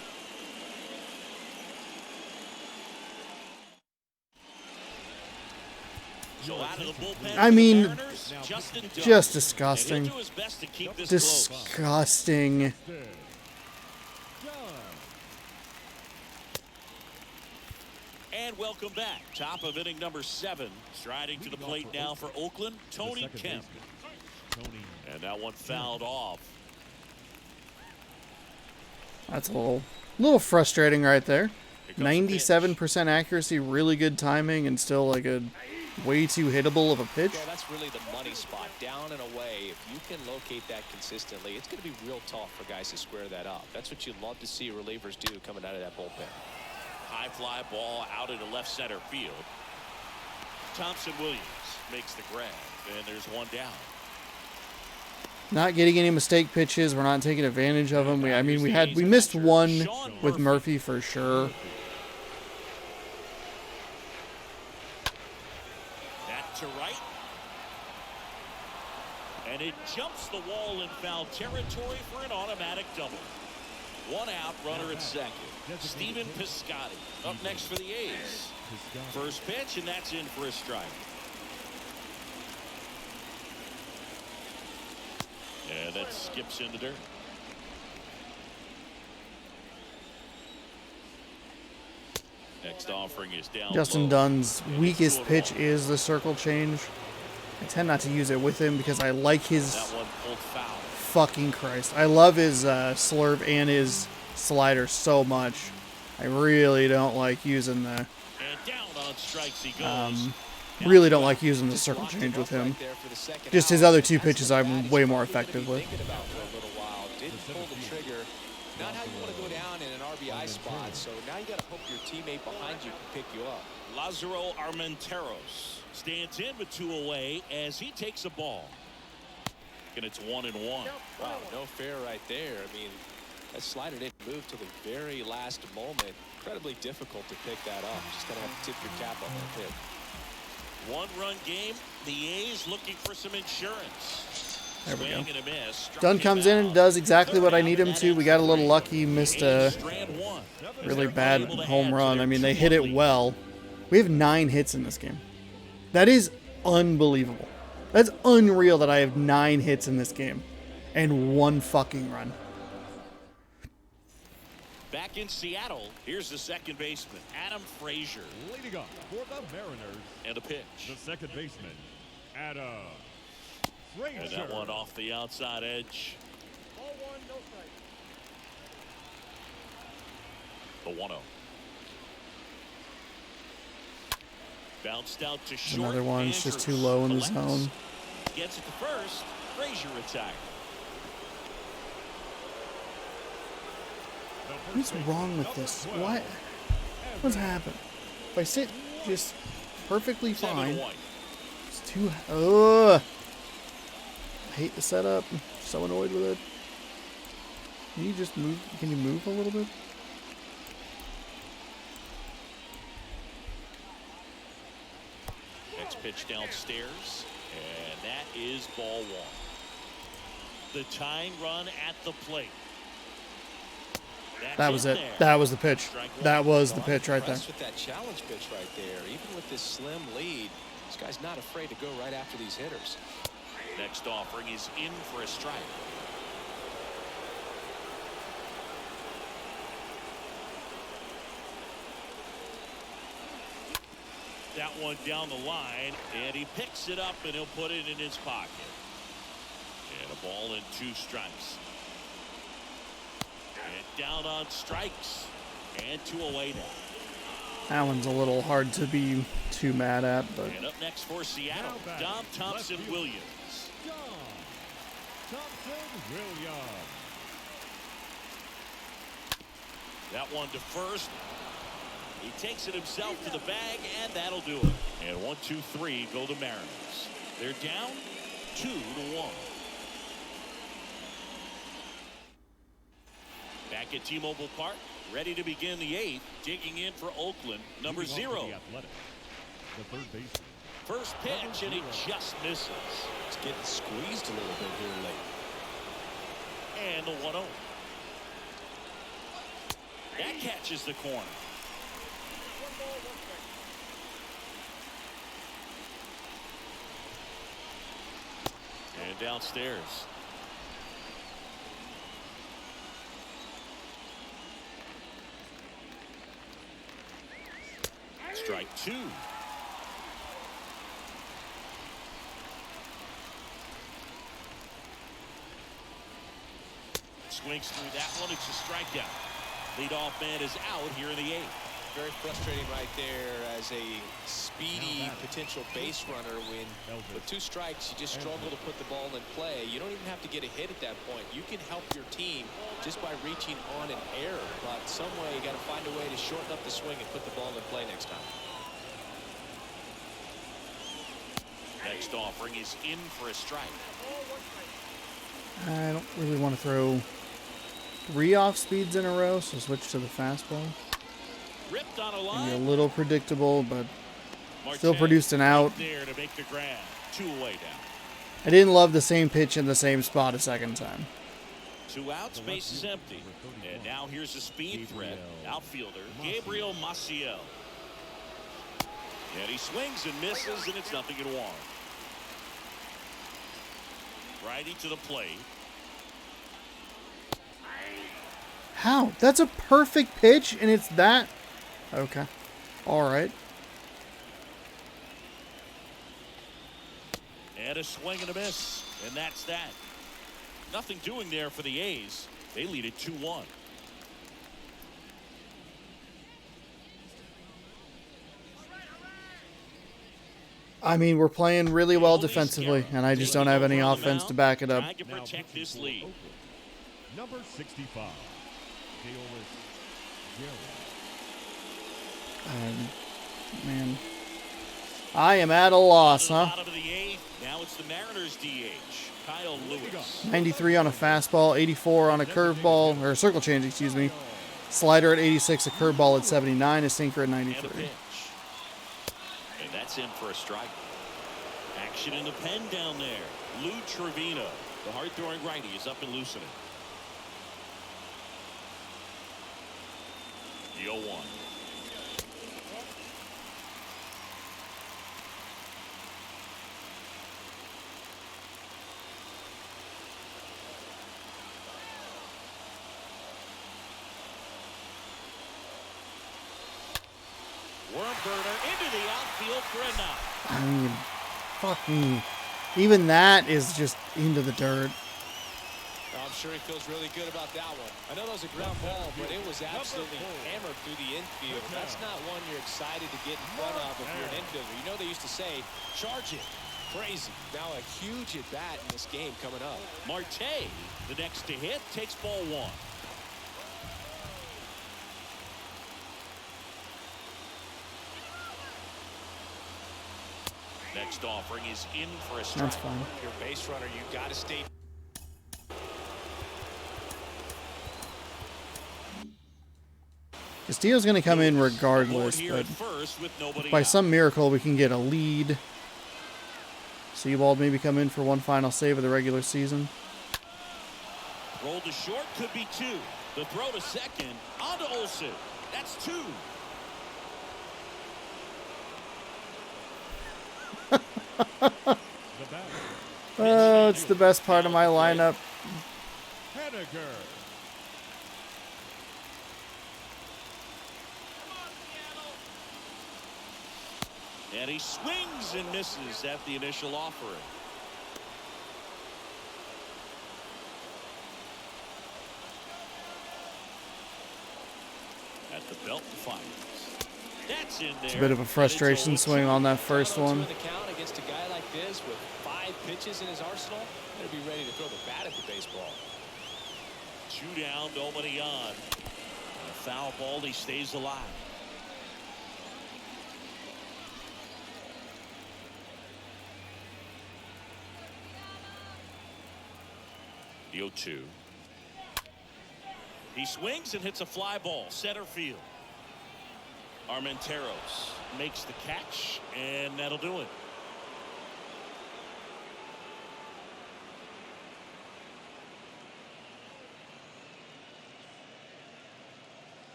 So out of the bullpen I for the mean, Mariners, Justin Dunn. just And disgusting. he'll do his best to keep this close. Disgusting. And welcome back. Top of inning number 7. Striding to the plate now for Oakland, Tony Kemp. And that one fouled off. That's a little frustrating right there. Here comes the 97% accuracy, really good timing, and still like a way too hittable of a pitch. Well, that's really the money spot, down and away. If you can locate that consistently, it's going to be real tough for guys to square that up. That's what you'd love to see relievers do coming out of that bullpen. High fly ball out into left center field. Thompson Williams makes the grab, and there's one down. Not getting any mistake pitches. We're not taking advantage of them. We missed one with Murphy for sure. That to right. And it jumps the wall in foul territory for an automatic double. 1 out, runner at second. Steven Piscotty up next for the A's. First pitch, and that's in for a strike. And that skips in the dirt. Next offering is down Justin low. Dunn's weakest pitch is the circle change. I tend not to use it with him because I like his That one pulled foul. fucking Christ. I love his slurve and his slider so much. I really don't like using the And down on strikes he goes. Really don't like using the circle change with him. Just his other two pitches I'm way more effective with. Didn't pull the trigger. Not how you want to go down in an RBI spot. So now you got to hope your teammate behind you can pick you up. Lazaro Armenteros stands in with 2 away as he takes a ball. And it's 1-1. Wow, no fair right there. I mean, that slider didn't move till the very last moment. Incredibly difficult to pick that up. Just gotta have to tip your cap on that hit. 1-run game. The A's looking for some insurance. There we go. Swing and a miss. Dunn comes in and does exactly what I need him to. We got a little lucky, missed a really bad home run. I mean, they hit it well. We have 9 hits in this game. That is unbelievable. That's unreal that I have 9 hits in this game and 1 fucking run. Back in Seattle, here's the second baseman, Adam Frazier. Leading up for the Mariners, And a pitch. the second baseman, Adam Frazier. And that one off the outside edge. Ball 1, no strike. The 1-0. Bounced out to short. Another one. It's just too low in the zone. Gets it to first. Frazier retired. What's wrong with this? What? What's happened? If I sit just perfectly fine, 7-1. it's too... Ugh. I hate the setup. I'm so annoyed with it. Can you just move? Can you move a little bit? Next pitch downstairs. And that is ball 1. The tying run at the plate. That was it. That was the pitch. That was the pitch right there. With that challenge pitch right there, even with this slim lead, this guy's not afraid to go right after these hitters. Next offering is in for a strike. That one down the line, and he picks it up and he'll put it in his pocket. And a ball and 2 strikes. And down on strikes. And 2 away now. That one's a little hard to be too mad at, but... And up next for Seattle, Dom Thompson-Williams. Thompson-Williams. That one to first. He takes it himself to the bag, and that'll do it. And 1, 2, 3 go to Mariners. They're down 2-1. Back at T-Mobile Park, ready to begin the 8th. Digging in for Oakland, number 0. The Athletics, the third baseman. First pitch, and he just misses. It's getting squeezed a little bit here late. And the 1-0. That catches the corner. And downstairs. Strike 2. Swings through that one. It's a strikeout. Leadoff man is out here in the 8th. Very frustrating right there as a speedy potential base runner when with 2 strikes you just struggle to put the ball in play. You don't even have to get a hit at that point. You can help your team just by reaching on an error, but some way you got to find a way to shorten up the swing and put the ball in play next time. Next offering is in for a strike. I don't really want to throw 3 off speeds in a row, so switch to the fastball. Ripped on a Maybe line. a little predictable, but still Martinez produced an out. there to make the grab. 2 away now. I didn't love the same pitch in the same spot a second time. 2 outs, base is empty. And now here's a speed threat. Outfielder Gabriel Maciel. And he swings and misses, and it's 0-1. Righty to the plate. How? That's a perfect pitch, and it's that? Okay. All right. And a swing and a miss. And that's that. Nothing doing there for the A's. They lead it 2-1. I mean, we're playing really well defensively, and I just don't have any offense to back it up. Trying to protect this lead. Number 65, Man, I am at a loss, huh? Bottom of the eighth. Now it's the Mariners DH, Kyle Lewis. 93 on a fastball, 84 on a curveball, or a circle change, excuse me. Slider at 86, a curveball at 79, a sinker at And a 93. pitch. And that's in for a strike. Action in the pen down there. Lou Trevino, the hard-throwing righty, is up and loosening. The 0-1. Worm burner into the outfield for a knock. I mean, fuck me. Even that is just into the dirt. I'm sure he feels really good about that one. I know that was a ground ball, but it was absolutely hammered through the infield. That's not one you're excited to get in front of if you're an infielder. You know they used to say, charge it. Crazy. Now a huge at-bat in this game coming up. Marte, the next to hit, takes ball one. Next offering is in for a strike. That's fine. If you're a base runner, you got to stay. Castillo's going to come in Aboard regardless, here but at first with nobody by out. some miracle we can get a lead. Seawald maybe come in for one final save of the regular season. Roll to short, could be two. The throw to second, on to Olsen. That's two. Oh, it's the best part of my lineup. Haniger. And he swings and misses at the initial offering. At the belt fires. That's in there. It's a bit of a frustration swing on that first one. The count against a guy like this with 5 pitches in his arsenal, better be ready to throw the bat at the baseball. 2 down, nobody on. A foul ball, he stays alive. The 0-2. He swings and hits a fly ball, center field. Armenteros makes the catch, and that'll do it.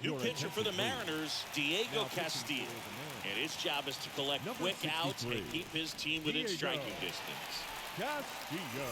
New pitcher for the Mariners, Diego Castillo. And his job is to collect quick outs and keep his team within striking distance. Castillo.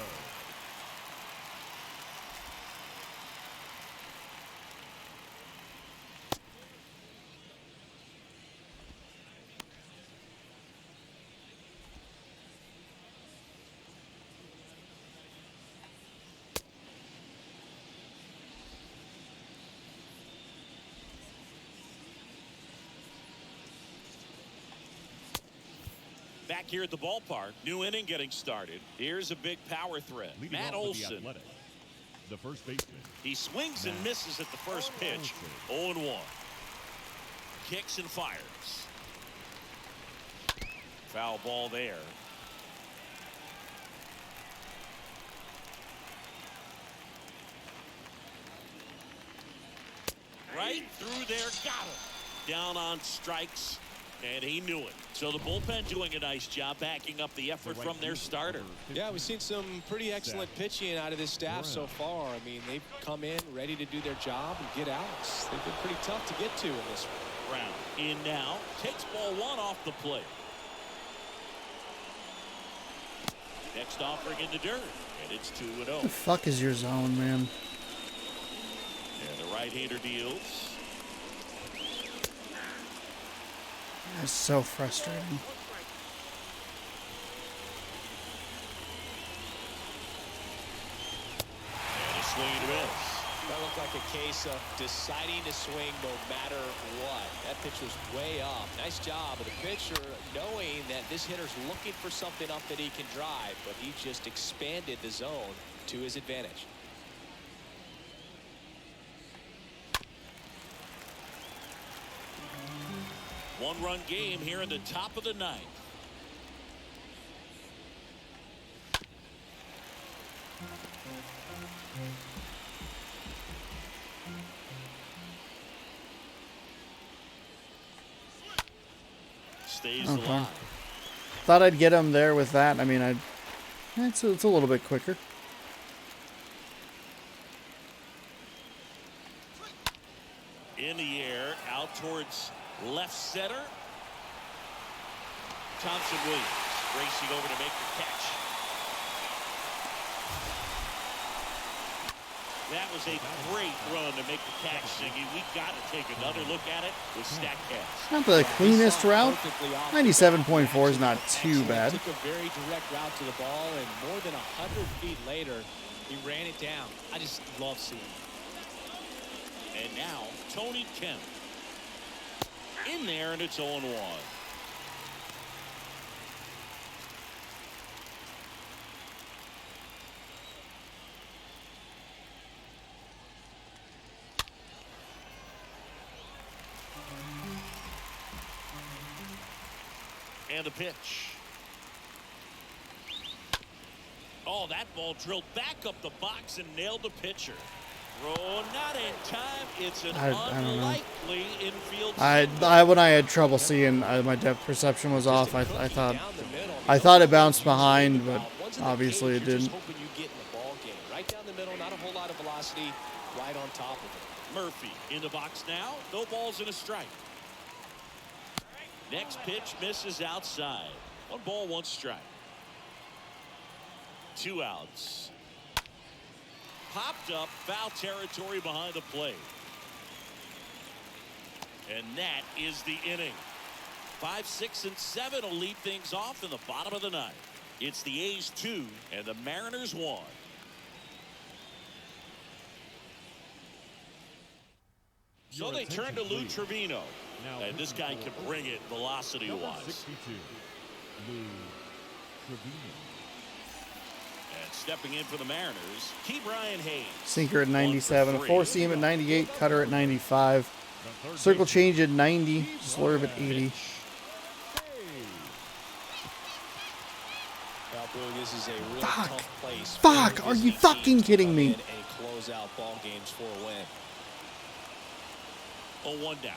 Back here at the ballpark, new inning getting started. Here's a big power threat. Leading Matt off with Olson. the Athletics, the first baseman. He swings and misses at the first pitch. 0-1. Kicks and fires. Foul ball there. Right through there, got him. Down on strikes, and he knew it. So the bullpen doing a nice job backing up the effort from their starter. Yeah, we've seen some pretty excellent pitching out of this staff so far. I mean, they've come in ready to do their job and get outs. They've been pretty tough to get to in this Brown in now, takes ball one off the plate. Next offering in the dirt, and it's 2-0. The fuck is your zone, man? And the right-hander deals. That's so frustrating. And a swing and a miss. That looked looked like a case of deciding to swing no matter what. That pitch was way off. Nice job of the pitcher knowing that this hitter's looking for something up that he can drive, but he just expanded the zone to his advantage. One-run game here in the top of the ninth. Stays alive. Thought I'd get him there with that. I mean, it's a little bit quicker. In the air, out towards left center. Thompson Williams racing over to make the catch. That was a great run to make the catch, Siggy. We got to take another look at it with StatCast. Not the cleanest route. 97.4 is not too bad. Took a very direct route to the ball, and more than 100 feet later, he ran it down. I just love seeing it. And now, Tony Kemp. In there, and it's 0-1. And a pitch. Oh, that ball drilled back up the box and nailed the pitcher. Throw not in time. It's an unlikely infield. When I had trouble seeing, my depth perception was off. I thought it bounced behind, but obviously it didn't. Right down the middle, not a whole lot of velocity, right on top of it. Murphy in the box now. No balls and a strike. Next pitch misses outside. 1 ball, 1 strike. 2 outs. Popped up, foul territory behind the plate. And that is the inning. 5, 6, and 7 will lead things off in the bottom of the ninth. It's the A's 2 and the Mariners 1. So they turn to Lou Trevino. And this guy can bring it velocity-wise. Lou Trevino. And stepping in for the Mariners, Ke'Bryan Hayes. Sinker at 97, four seam at 98, cutter at 95, circle change at 90, slurve at 80. This is a real tough place. Fuck! Are you fucking kidding me? And close out ball games for a win. 0-1 down.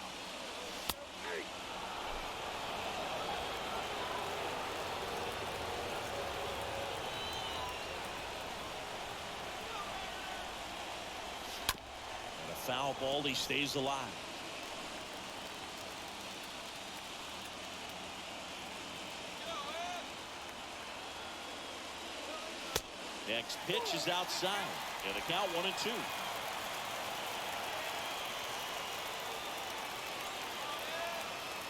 And a foul ball, he stays alive. Next pitch is outside. And the count 1-2.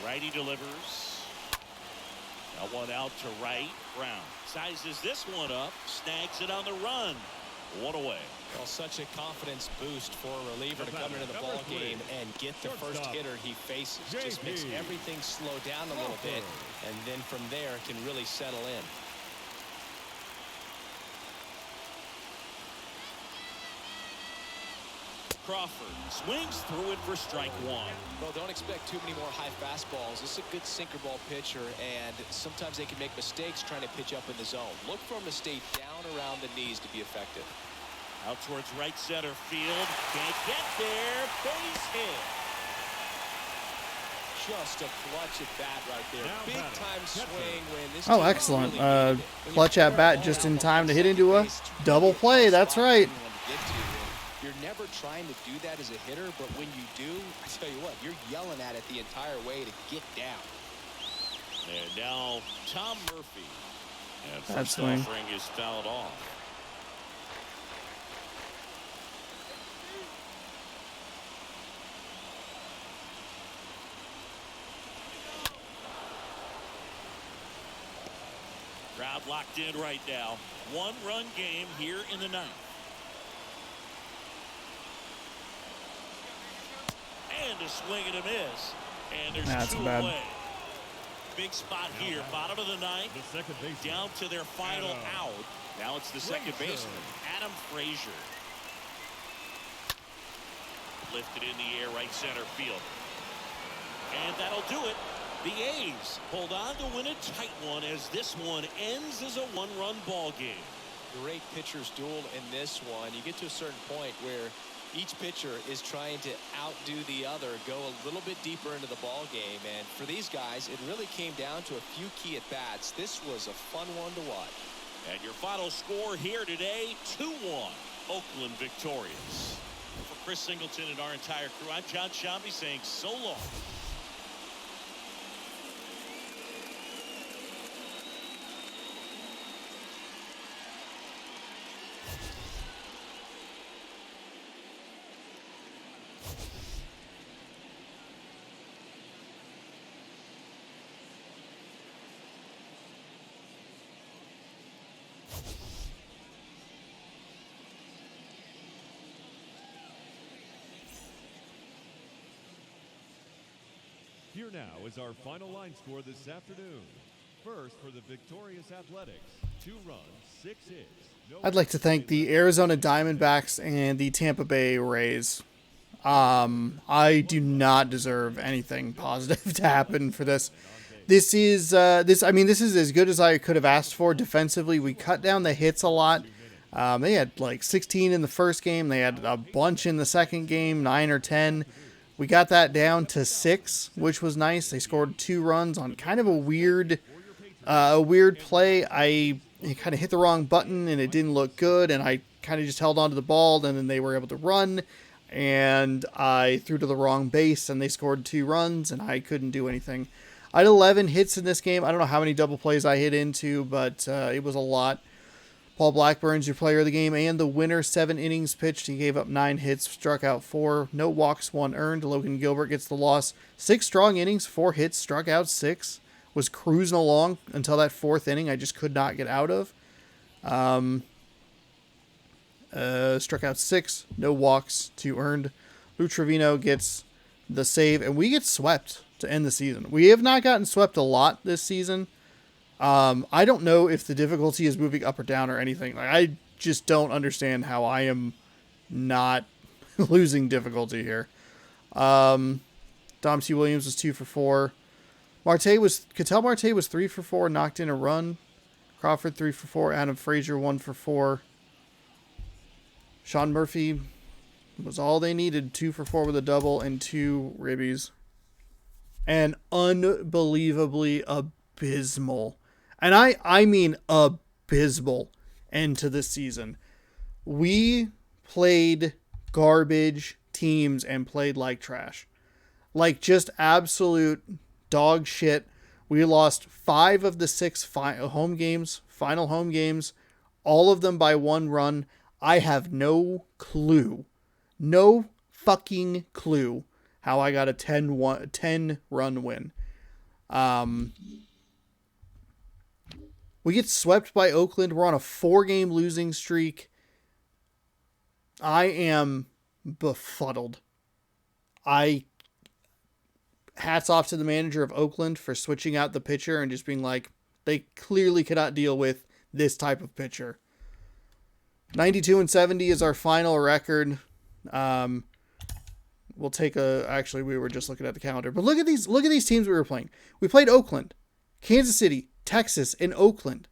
Righty delivers. That one out to right. Brown sizes this one up. Snags it on the run. 1 away. Well, such a confidence boost for a reliever to come into the ball game and get the first hitter he faces. Just makes everything slow down a little bit, and then from there can really settle in. Crawford swings through it for strike 1. Well, don't expect too many more high fastballs. This is a good sinker ball pitcher, and sometimes they can make mistakes trying to pitch up in the zone. Look for him to stay down around the knees to be effective. Out towards right center field. Can't get there. Base hit. Just a clutch at bat right there. Big time swing when this. Oh, excellent. Clutch at bat just in time to hit into a double play. That's right. You're never trying to do that as a hitter, but when you do, I tell you what, you're yelling at it the entire way to get down. And now Tom Murphy. And that first swing offering is fouled off. Crowd locked in right now. 1-run game here in the ninth. and a swing and a miss. And there's That's two bad. away. Big spot here, bottom of the ninth, down to their final out. Now it's the second baseman, Adam Frazier. Lifted in the air, right center field. And that'll do it. The A's hold on to win a tight one as this one ends as a one-run ball game. Great pitcher's duel in this one. You get to a certain point where each pitcher is trying to outdo the other, go a little bit deeper into the ball game. And for these guys, it really came down to a few key at-bats. This was a fun one to watch. And your final score here today, 2-1. Oakland victorious. For Chris Singleton and our entire crew, I'm John Shambi saying so long. Here now is our final line score this afternoon. First for the victorious Athletics, 2 runs, 6 hits. I'd like to thank the Arizona Diamondbacks and the Tampa Bay Rays. I do not deserve anything positive to happen for this. This is as good as I could have asked for defensively. We cut down the hits a lot. They had like 16 in the first game. They had a bunch in the second game, 9 or 10. We got that down to 6, which was nice. They scored 2 runs on kind of a weird play. I kind of hit the wrong button and it didn't look good, and I kind of just held onto the ball, and then they were able to run, and I threw to the wrong base, and they scored 2 runs, and I couldn't do anything. I had 11 hits in this game. I don't know how many double plays I hit into, but it was a lot. Paul Blackburn's your player of the game and the winner. 7 innings pitched. He gave up 9 hits, struck out 4. No walks, 1 earned. Logan Gilbert gets the loss. 6 strong innings, 4 hits, struck out 6. Was cruising along until that 4th inning I just could not get out of. Struck out 6. No walks, 2 earned. Lou Trevino gets the save, and we get swept to end the season. We have not gotten swept a lot this season. I don't know if the difficulty is moving up or down or anything. Like, I just don't understand how I am not losing difficulty here. Dom C. Williams was 2 for 4. Ketel Marte was 3 for 4, knocked in a run. Crawford 3 for 4. Adam Frazier 1 for 4. Sean Murphy was all they needed. 2 for 4 with a double and 2 ribbies. And unbelievably abysmal. And I mean abysmal end to this season. We played garbage teams and played like trash. Like just absolute dog shit. We lost 5 of the 6 final home games, all of them by 1 run. I have no fucking clue how I got a 10 run win. We get swept by Oakland. We're on a 4-game losing streak. I am befuddled. Hats off to the manager of Oakland for switching out the pitcher and just being like, they clearly cannot deal with this type of pitcher. 92-70 is our final record. We'll take actually, we were just looking at the calendar, but look at these teams we were playing. We played Oakland, Kansas City, Texas, and Oakland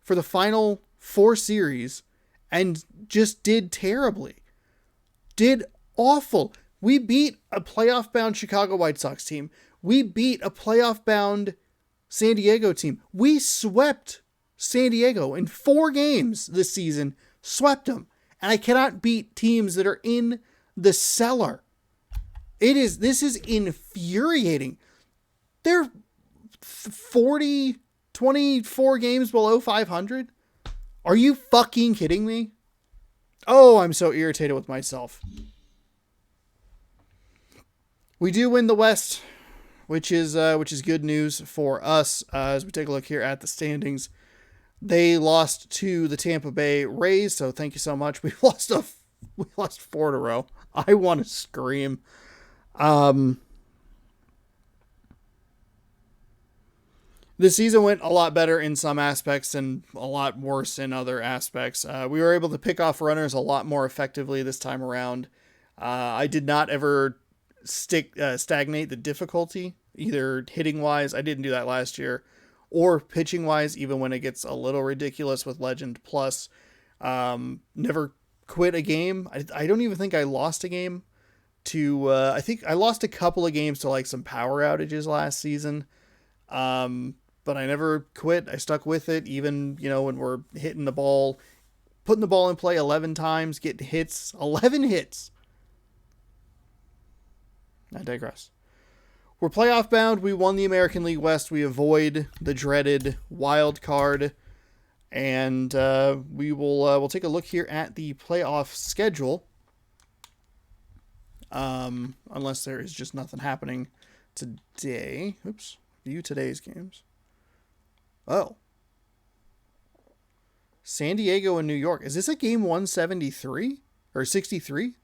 for the final 4 series and just did terribly. Did awful. We beat a playoff-bound Chicago White Sox team. We beat a playoff-bound San Diego team. We swept San Diego in 4 games this season. Swept them. And I cannot beat teams that are in the cellar. This is infuriating. They're 24 games below 500. Are you fucking kidding me? Oh, I'm so irritated with myself. We do win the West, which is good news for us. As we take a look here at the standings, they lost to the Tampa Bay Rays, so thank you so much. We lost 4 in a row. I want to scream. This season went a lot better in some aspects and a lot worse in other aspects. We were able to pick off runners a lot more effectively this time around. I did not ever stagnate the difficulty, either hitting-wise, I didn't do that last year, or pitching-wise, even when it gets a little ridiculous with Legend Plus. Never quit a game. I don't even think I lost a game to... I think I lost a couple of games to like some power outages last season. But I never quit. I stuck with it, even, when we're hitting the ball, putting the ball in play 11 times, getting hits, 11 hits. I digress. We're playoff bound. We won the American League West. We avoid the dreaded wild card. And we'll take a look here at the playoff schedule. Unless there is just nothing happening today. Oops. View today's games. Oh. San Diego and New York. Is this a game 173? Or 63?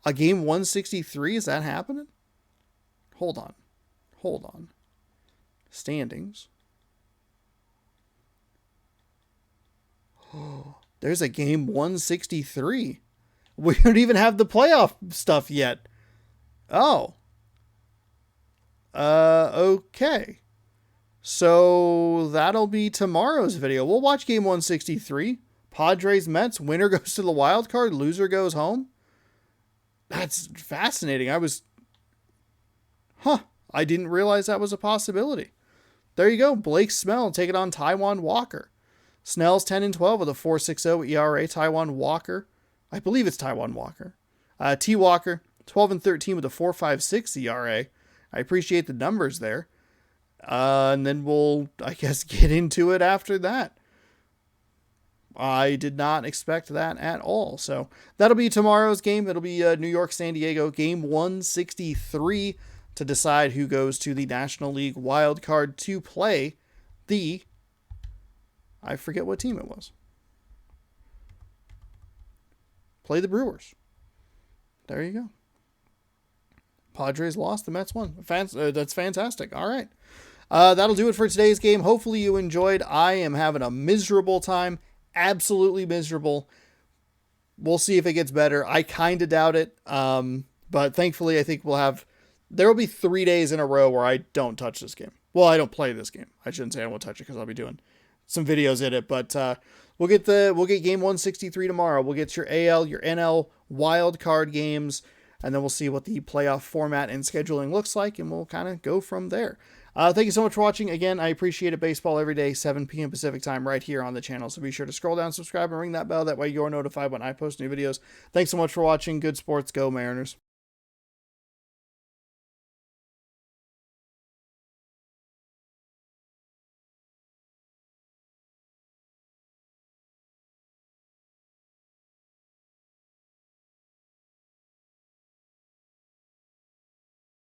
A game 163? Is that happening? Hold on. Standings. Oh, there's a game 163. We don't even have the playoff stuff yet. Oh. Okay. So that'll be tomorrow's video. We'll watch game 163. Padres Mets. Winner goes to the wild card. Loser goes home. That's fascinating. I didn't realize that was a possibility. There you go. Blake Snell taking on Taijuan Walker. Snell's 10-12 with a 4.60 ERA. Taijuan Walker. I believe it's Taijuan Walker. T. Walker, 12-13 with a 4.56 ERA. I appreciate the numbers there. And then we'll, I guess, get into it after that. I did not expect that at all. So that'll be tomorrow's game. It'll be New York, San Diego, game 163 to decide who goes to the National League wild card to play I forget what team it was. Play the Brewers. There you go. Padres lost, the Mets won. That's fantastic. All right. That'll do it for today's game. Hopefully you enjoyed. I am having a miserable time. Absolutely miserable. We'll see if it gets better. I kind of doubt it. But thankfully, I think there will be 3 days in a row where I don't touch this game. Well, I don't play this game. I shouldn't say I won't touch it because I'll be doing some videos in it. But we'll get game 163 tomorrow. We'll get your AL, your NL wild card games. And then we'll see what the playoff format and scheduling looks like, and we'll kind of go from there. Thank you so much for watching. Again, I appreciate it. Baseball every day, 7 p.m. Pacific time, right here on the channel. So be sure to scroll down, subscribe, and ring that bell. That way you're notified when I post new videos. Thanks so much for watching. Good sports. Go Mariners.